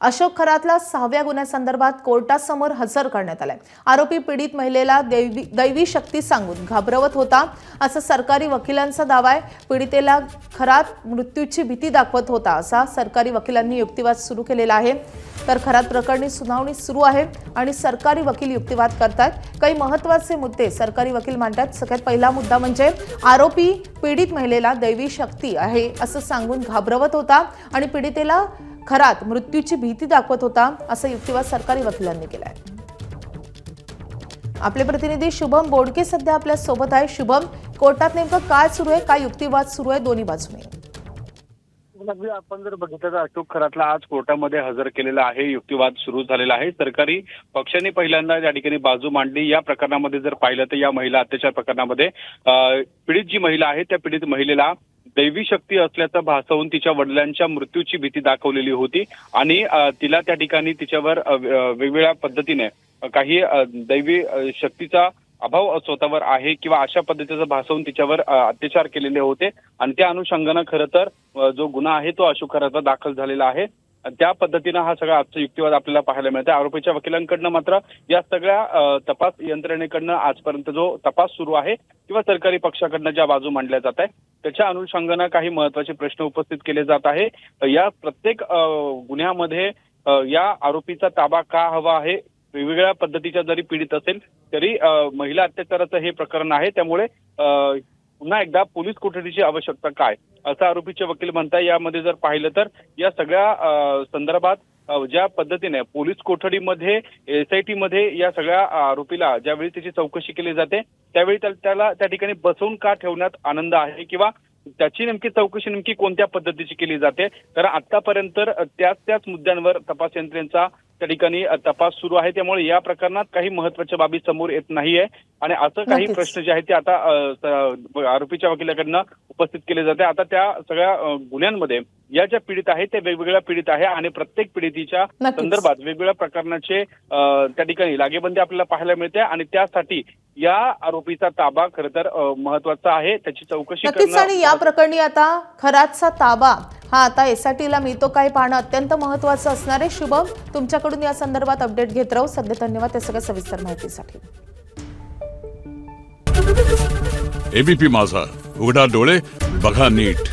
अशोक खरातला 6व्या गुन्ह्यासंदर्भात कोर्टासमोर हजर करण्यात आलाय। आरोपी पीडित महिलेला दैवी शक्ती सांगून घाबरवत होता असा सरकारी वकिलांचा दावा आहे। पीडितेला खरात मृत्यूची भीती दाखवत होता असा सरकारी वकिलांनी युक्तिवाद सुरू केलेला आहे। तर खरात प्रकरणी सुनावणी सुरू आहे आणि सरकारी वकील युक्तिवाद करतात। काही महत्त्वाचे मुद्दे सरकारी वकील मांडतात। सगळ्यात पहिला मुद्दा म्हणजे आरोपी पीडित महिलेला दैवी शक्ती आहे असं सांगून घाबरवत होता आणि पीडितेला खरात मृत्यूची भीती दाखवत होता असा युक्तिवाद सरकारी वकिलांनी केलाय। आपले प्रतिनिधी शुभम बोडके सध्या आपल्या सोबत आहे। शुभम, कोर्टात नेमकं काय सुरू आहे, काय युक्तिवाद सुरू आहे दोन्ही बाजूने? आपण जर बघितलं तर अशोक खरातला आज कोर्टामध्ये हजर केलेला आहे। युक्तिवाद सुरू झालेला आहे। सरकारी पक्षाने पहिल्यांदा या ठिकाणी बाजू मांडली। या प्रकरणामध्ये जर पाहिलं तर या महिला अत्याचार प्रकरणामध्ये पीडित जी महिला आहे त्या पीडित महिलेला दैवी शक्ती असल्याचं भासवून तिच्या वडिलांच्या मृत्यूची भीती दाखवलेली होती आणि तिला त्या ठिकाणी तिच्यावर वेगवेगळ्या पद्धतीने काही दैवी शक्तीचा अभाव स्वतःवर आहे किंवा अशा पद्धतीचं भासवून तिच्यावर अत्याचार केलेले होते आणि त्या अनुषंगानं खरं तर जो गुन्हा आहे तो अशोक खरातला दाखल झालेला आहे। त्या पद्धतीनं हा सगळा आजचा युक्तिवाद आपल्याला पाहायला मिळतो। आरोपीच्या वकिलांकडनं मात्र या सगळ्या तपास यंत्रणेकडनं आजपर्यंत जो तपास सुरू आहे किंवा सरकारी पक्षाकडनं ज्या बाजू मांडल्या जात आहे त्याच्या अनुषंगानं काही महत्त्वाचे प्रश्न उपस्थित केले जात आहे। या प्रत्येक गुन्ह्यामध्ये या आरोपीचा ताबा का हवा आहे? वेगवेगळ्या पद्धतीच्या जरी पीडित असेल तरी महिला अत्याचाराचं हे प्रकरण आहे, त्यामुळे पुन्हा एकदा पोलीस कोठडीची आवश्यकता काय असं आरोपीचे वकील म्हणताय। यामध्ये जर पाहिलं तर या सगळ्या संदर्भात ज्या पद्धतीने पोलीस कोठडीमध्ये SIT मध्ये या सगळ्या आरोपीला ज्यावेळी त्याची चौकशी केली जाते त्यावेळी त्याला त्या ठिकाणी बसवून का ठेवण्यात आनंद आहे किंवा त्याची नेमकी चौकशी नेमकी कोणत्या पद्धतीची केली जाते? तर आतापर्यंत त्याच मुद्द्यांवर तपास यंत्रणेचा त्या ठिकाणी तपास सुरू आहे। त्यामुळे या प्रकरणात काही महत्त्वाच्या बाबी समोर येत नाहीये आणि असं काही प्रश्न जे आहेत ते आता आरोपीच्या वकिलाकडनं उपस्थित केले जाते। आता त्या सगळ्या गुन्ह्यांमध्ये या ज्या पीडित आहेत त्या वेगवेगळ्या पीडित आहे आणि प्रत्येक पीडितीच्या संदर्भात वेगवेगळ्या प्रकरणाचे त्या ठिकाणी लागेबंदी आपल्याला पाहायला मिळते आणि त्यासाठी या आरोपीचा ताबा खरं तर महत्वाचा आहे, त्याची चौकशी करणं। आणि या प्रकरणी आता खरातचा ताबा हा आता SITला मिळतो काय पाहणं अत्यंत महत्त्वाचं असणार आहे। शुभम, तुमच्याकडून या संदर्भात अपडेट घेत राहू। सध्या धन्यवाद त्या सगळ्या सविस्तर माहितीसाठी। ABP माझा, उघडा डोळे बघा नीट।